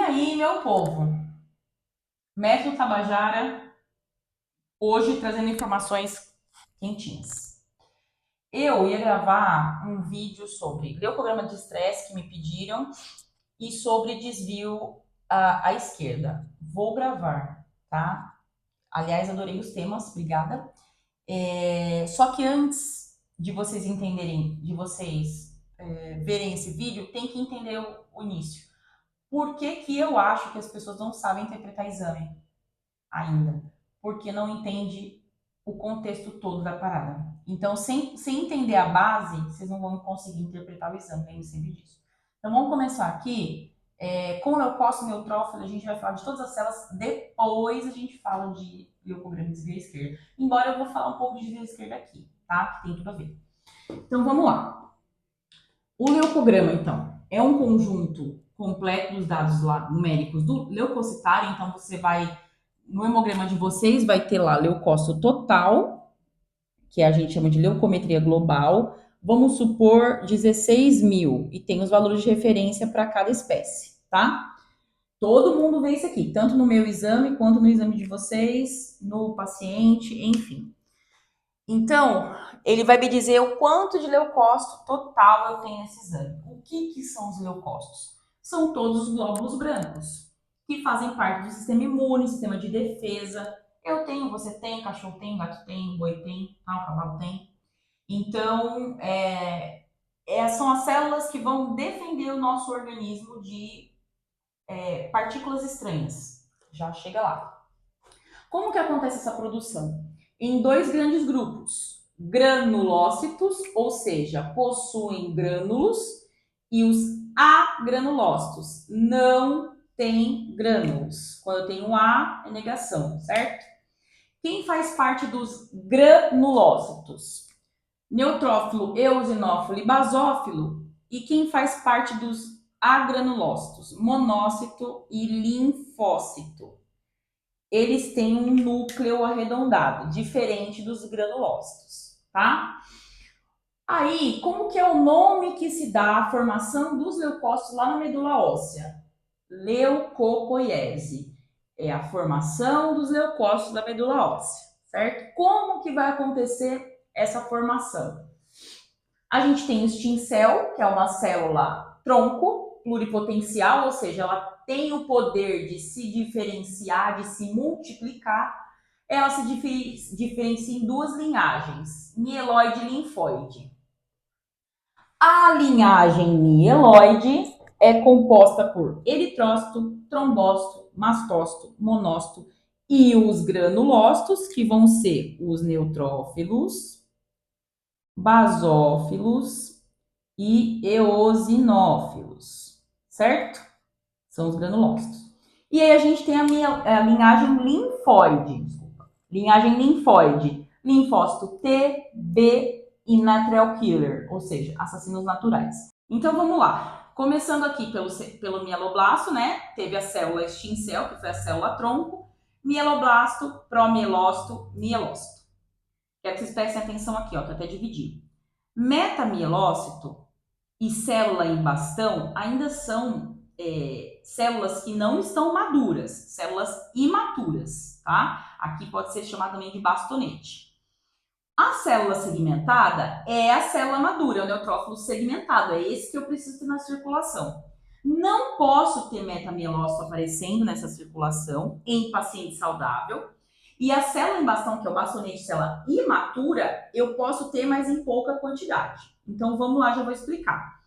aí, meu povo? Método Tabajara, hoje trazendo informações quentinhas. Eu ia gravar um vídeo sobre leucograma de estresse que me pediram e sobre desvio à esquerda. Vou gravar, tá? Aliás, adorei os temas, obrigada. Só que antes de vocês entenderem, de vocês verem esse vídeo, tem que entender o início. Por que que eu acho que as pessoas não sabem interpretar exame ainda? Porque não entende o contexto todo da parada. Então, sem entender a base, vocês não vão conseguir interpretar o exame, lembre sempre disso. Então, vamos começar aqui. Com o leucócito e neutrófilo, a gente vai falar de todas as células, depois a gente fala de leucograma de desvio à esquerda. Embora eu vou falar um pouco de desvio à esquerda aqui, tá? Que tem tudo a ver. Então, vamos lá. O leucograma, então, é um conjunto completo dos dados lá, numéricos do leucocitário. Então, você vai, no hemograma de vocês, vai ter lá leucócito total, que a gente chama de leucometria global. Vamos supor 16 mil, e tem os valores de referência para cada espécie, tá? Todo mundo vê isso aqui, tanto no meu exame, quanto no exame de vocês, no paciente, enfim. Então, ele vai me dizer o quanto de leucócito total eu tenho nesse exame. O que são os leucócitos? São todos os glóbulos brancos, que fazem parte do sistema imune, sistema de defesa. Eu tenho, você tem, cachorro tem, gato tem, boi tem, o cavalo tem. Então, são as células que vão defender o nosso organismo de partículas estranhas. Já chega lá. Como que acontece essa produção? Em dois grandes grupos. Granulócitos, ou seja, possuem grânulos, e os agranulócitos, não têm grânulos. Quando eu tenho A, é negação, certo? Quem faz parte dos granulócitos? Neutrófilo, eosinófilo e basófilo. E quem faz parte dos agranulócitos? Monócito e linfócito. Eles têm um núcleo arredondado, diferente dos granulócitos, tá? Aí, como que é o nome que se dá à formação dos leucócitos lá na medula óssea? Leucopoiese. É a formação dos leucócitos da medula óssea, certo? Como que vai acontecer essa formação? A gente tem o stem cell, que é uma célula tronco pluripotencial, ou seja, ela tem o poder de se diferenciar, de se multiplicar. Ela se diferencia em duas linhagens, mieloide e linfóide. A linhagem mieloide é composta por eritrócito, trombócito, mastócito, monócito e os granulócitos, que vão ser os neutrófilos, basófilos e eosinófilos, certo? São os granulócitos. E aí a gente tem a linhagem linfóide, linhagem linfóide, linfócito T, B e natural killer, ou seja, assassinos naturais. Então vamos lá. Começando aqui pelo mieloblasto, né? Teve a célula stem cell, que foi a célula tronco, mieloblasto, promielócito, mielócito. Quero que vocês prestem atenção aqui, ó, que eu até dividi. Metamielócito e célula em bastão ainda são células que não estão maduras, células imaturas, tá? Aqui pode ser chamada também de bastonete. A célula segmentada é a célula madura, é o neutrófilo segmentado, é esse que eu preciso ter na circulação. Não posso ter metamielócito aparecendo nessa circulação em paciente saudável. E a célula em bastão, que é o bastonete, célula imatura, eu posso ter, mas em pouca quantidade. Então vamos lá, já vou explicar.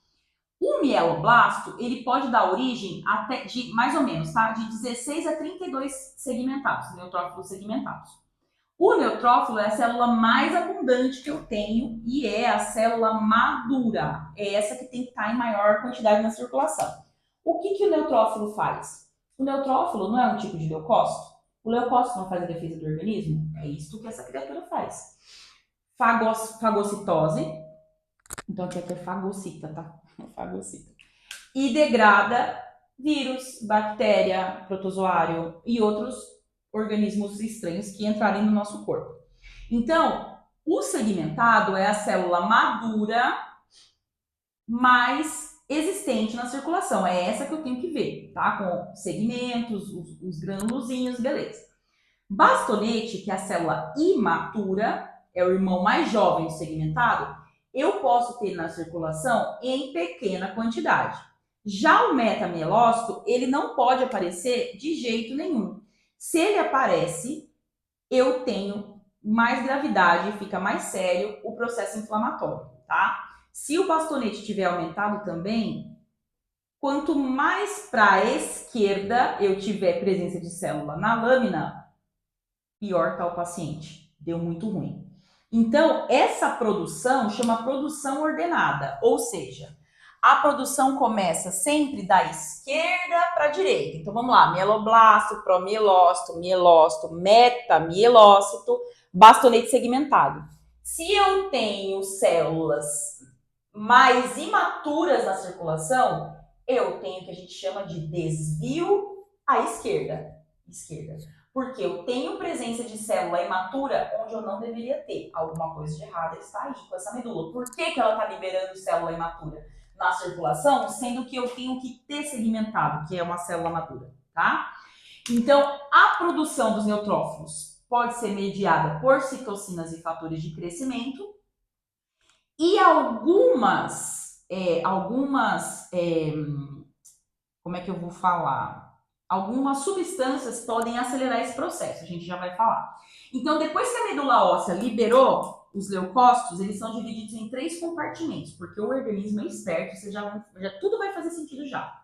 O mieloblasto, ele pode dar origem até de, mais ou menos, tá? De 16 a 32 segmentados, neutrófilos segmentados. O neutrófilo é a célula mais abundante que eu tenho e é a célula madura. É essa que tem que estar em maior quantidade na circulação. O que o neutrófilo faz? O neutrófilo não é um tipo de leucócito? O leucócito não faz a defesa do organismo? É isso que essa criatura faz. Fagocitose. Então aqui é fagocita, tá? Fagocita. E degrada vírus, bactéria, protozoário e outros organismos estranhos que entrarem no nosso corpo. Então, o segmentado é a célula madura, mas existente na circulação. É essa que eu tenho que ver, tá? Com segmentos, os granulozinhos, beleza. Bastonete, que é a célula imatura, é o irmão mais jovem do segmentado, eu posso ter na circulação em pequena quantidade. Já o metamielócito, ele não pode aparecer de jeito nenhum. Se ele aparece, eu tenho mais gravidade, fica mais sério o processo inflamatório, tá? Se o bastonete tiver aumentado também, quanto mais para a esquerda eu tiver presença de célula na lâmina, pior está o paciente. Deu muito ruim. Então, essa produção chama produção ordenada, ou seja, a produção começa sempre da esquerda para a direita. Então, vamos lá, mieloblasto, promielócito, mielócito, metamielócito, bastonete segmentado. Se eu tenho células mais imaturas na circulação, eu tenho o que a gente chama de desvio à esquerda. Porque eu tenho presença de célula imatura onde eu não deveria ter. Alguma coisa de errado está aí com essa medula. Por que ela está liberando célula imatura na circulação, sendo que eu tenho que ter segmentado, que é uma célula madura, tá? Então, a produção dos neutrófilos pode ser mediada por citocinas e fatores de crescimento e como é que eu vou falar? Algumas substâncias podem acelerar esse processo, a gente já vai falar. Então, depois que a medula óssea liberou os leucócitos, eles são divididos em 3 compartimentos, porque o organismo é esperto, você já tudo vai fazer sentido já.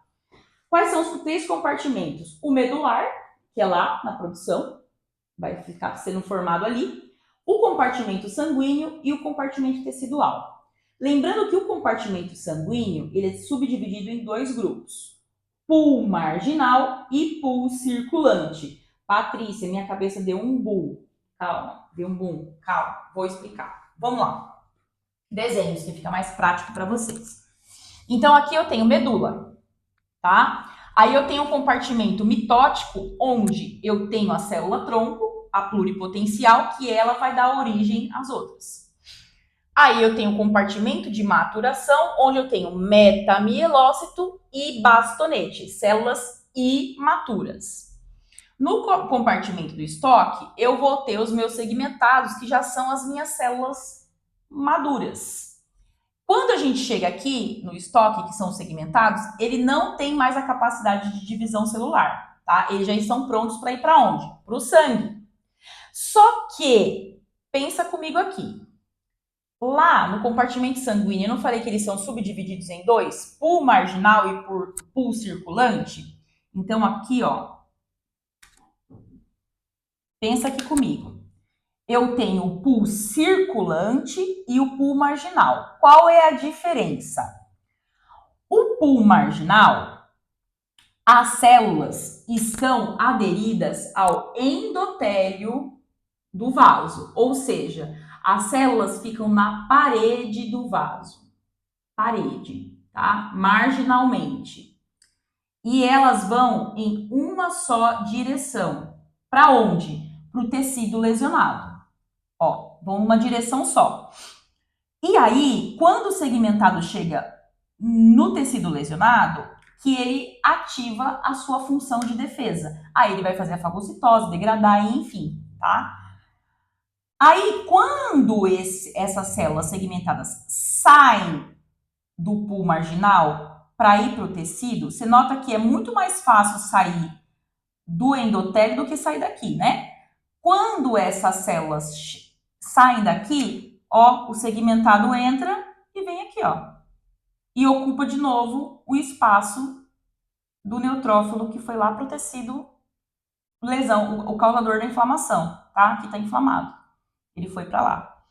Quais são os 3 compartimentos? O medular, que é lá na produção, vai ficar sendo formado ali, o compartimento sanguíneo e o compartimento tecidual. Lembrando que o compartimento sanguíneo ele é subdividido em 2 grupos. Pool marginal e pool circulante. Patrícia, minha cabeça deu um boom. Calma, deu um boom. Calma, vou explicar. Vamos lá. Desenhos, que fica mais prático para vocês. Então, aqui eu tenho medula, tá? Aí eu tenho um compartimento mitótico, onde eu tenho a célula tronco, a pluripotencial, que ela vai dar origem às outras. Aí eu tenho um compartimento de maturação, onde eu tenho metamielócito e bastonete, células imaturas. No compartimento do estoque, eu vou ter os meus segmentados, que já são as minhas células maduras. Quando a gente chega aqui no estoque, que são os segmentados, ele não tem mais a capacidade de divisão celular, tá? Eles já estão prontos para ir para onde? Para o sangue. Só que, pensa comigo aqui. Lá no compartimento sanguíneo, eu não falei que eles são subdivididos em 2? Pool marginal e pool circulante? Então, aqui, ó. Pensa aqui comigo. Eu tenho o pool circulante e o pool marginal. Qual é a diferença? O pool marginal, as células estão aderidas ao endotélio do vaso, ou seja, as células ficam na parede do vaso. Parede, tá? Marginalmente. E elas vão em uma só direção. Para onde? Para o tecido lesionado. Ó, vão numa direção só. E aí, quando o segmentado chega no tecido lesionado, que ele ativa a sua função de defesa. Aí ele vai fazer a fagocitose, degradar, enfim, tá? Aí, quando essas células segmentadas saem do pool marginal para ir para o tecido, você nota que é muito mais fácil sair do endotélio do que sair daqui, né? Quando essas células saem daqui, ó, o segmentado entra e vem aqui, ó. E ocupa de novo o espaço do neutrófilo que foi lá para o tecido lesão, o causador da inflamação, tá? Que está inflamado. Ele foi para lá.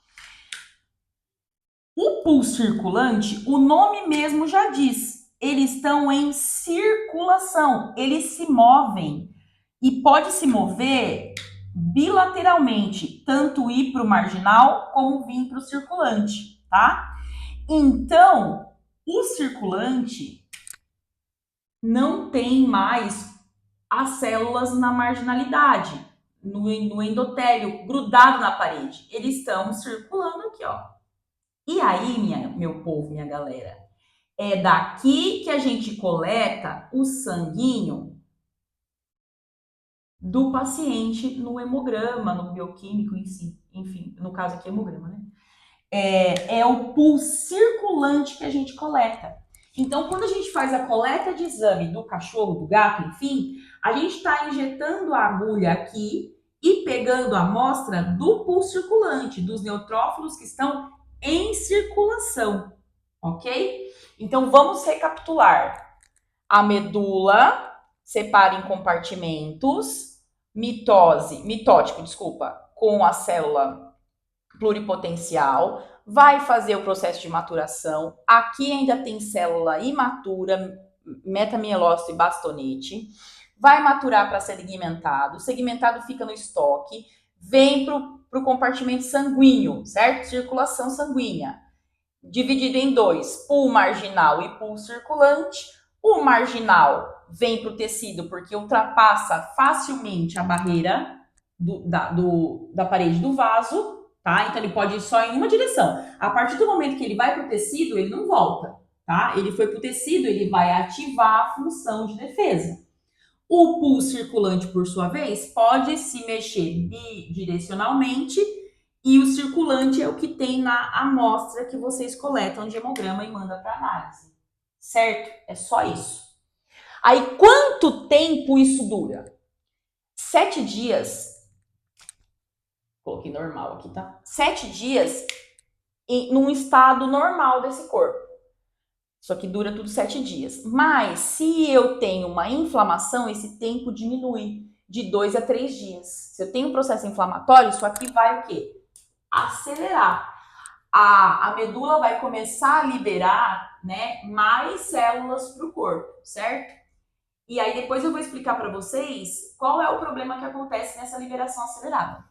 O pool circulante, o nome mesmo já diz, eles estão em circulação, eles se movem e pode se mover bilateralmente, tanto ir para o marginal como vir para o circulante, tá? Então, o circulante não tem mais as células na marginalidade, no endotélio, grudado na parede. Eles estão circulando aqui, ó. E aí, meu povo, minha galera, É daqui que a gente coleta o sanguinho do paciente no hemograma, no bioquímico em si. Enfim, no caso aqui, hemograma, né? É o pus circulante que a gente coleta. Então, quando a gente faz a coleta de exame do cachorro, do gato, enfim, a gente está injetando a agulha aqui e pegando a amostra do pus circulante, dos neutrófilos que estão em circulação, ok? Então, vamos recapitular. A medula separa em compartimentos, mitótico, com a célula pluripotencial, vai fazer o processo de maturação. Aqui ainda tem célula imatura, metamielócito e bastonete. Vai maturar para ser segmentado. O segmentado fica no estoque, vem para o compartimento sanguíneo, certo? Circulação sanguínea. Dividido em dois, pool marginal e pool circulante. O marginal vem para o tecido porque ultrapassa facilmente a barreira da parede do vaso, tá? Então ele pode ir só em uma direção. A partir do momento que ele vai para o tecido, ele não volta, tá? Ele foi para o tecido, ele vai ativar a função de defesa. O pool circulante, por sua vez, pode se mexer bidirecionalmente e o circulante é o que tem na amostra que vocês coletam de hemograma e mandam para análise. Certo? É só isso. Aí, quanto tempo isso dura? 7 dias. Coloquei normal aqui, tá? 7 dias num estado normal desse corpo. Isso aqui dura tudo 7 dias. Mas, se eu tenho uma inflamação, esse tempo diminui de 2 a 3 dias. Se eu tenho um processo inflamatório, isso aqui vai o quê? Acelerar. A medula vai começar a liberar, né, mais células para o corpo, certo? E aí depois eu vou explicar para vocês qual é o problema que acontece nessa liberação acelerada.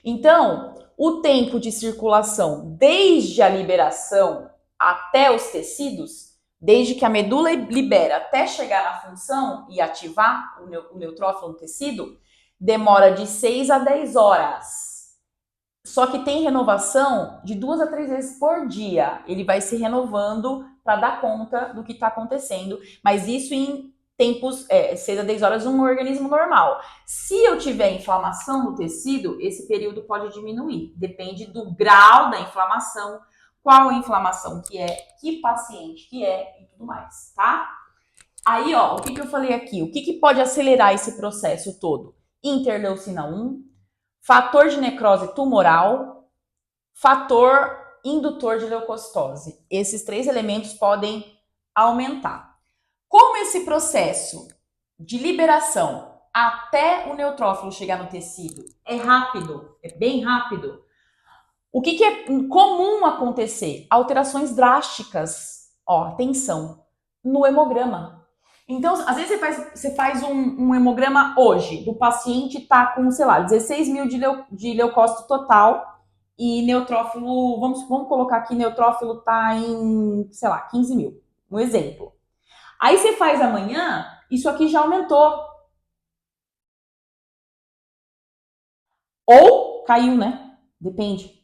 Então, o tempo de circulação desde a liberação até os tecidos, desde que a medula libera até chegar na função e ativar o neutrófilo no tecido, demora de 6 a 10 horas. Só que tem renovação de 2 a 3 vezes por dia. Ele vai se renovando para dar conta do que está acontecendo, mas isso em tempos, 6 a 10 horas, um organismo normal. Se eu tiver inflamação no tecido, esse período pode diminuir. Depende do grau da inflamação, qual inflamação que é, que paciente que é e tudo mais, tá? Aí, ó, o que eu falei aqui? O que pode acelerar esse processo todo? Interleucina 1, fator de necrose tumoral, fator indutor de leucocitose. Esses 3 elementos podem aumentar. Como esse processo de liberação até o neutrófilo chegar no tecido é rápido, é bem rápido, o que é comum acontecer? Alterações drásticas, ó, atenção, no hemograma. Então, às vezes você faz um hemograma hoje, do paciente tá com, sei lá, 16 mil de leucócito total e neutrófilo, vamos colocar aqui, neutrófilo tá em, sei lá, 15 mil, um exemplo. Aí você faz amanhã, isso aqui já aumentou. Ou caiu, né? Depende.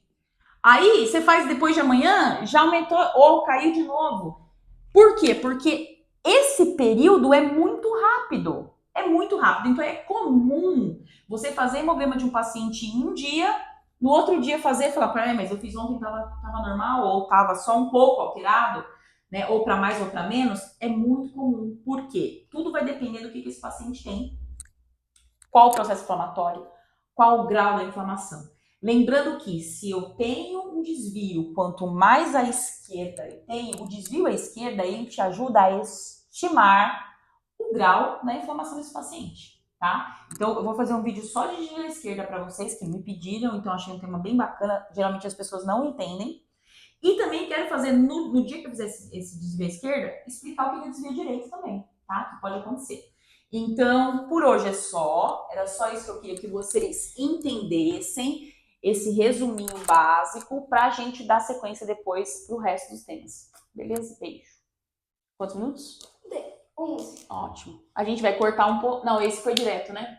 Aí você faz depois de amanhã, já aumentou ou caiu de novo. Por quê? Porque esse período é muito rápido. É muito rápido. Então é comum você fazer hemograma de um paciente em um dia, no outro dia fazer e falar, peraí, mas eu fiz ontem, tava normal, ou tava só um pouco alterado, né? Ou para mais ou para menos. É muito comum. Por quê? Tudo vai depender do que esse paciente tem. Qual o processo inflamatório, qual o grau da inflamação. Lembrando que se eu tenho um desvio, quanto mais à esquerda eu tenho, o desvio à esquerda ele te ajuda a estimar o grau da inflamação desse paciente, tá? Então eu vou fazer um vídeo só de desvio à esquerda para vocês que me pediram, então achei um tema bem bacana, geralmente as pessoas não entendem. E também quero fazer, no dia que eu fizer esse desvio à esquerda, explicar o que é desvio à direita também, tá? Que pode acontecer. Então, por hoje é só. Era só isso que eu queria que vocês entendessem, esse resuminho básico, para a gente dar sequência depois pro resto dos temas. Beleza? Beijo. Quantos minutos? 11. Ótimo. A gente vai cortar um pouco. Não, esse foi direto, né?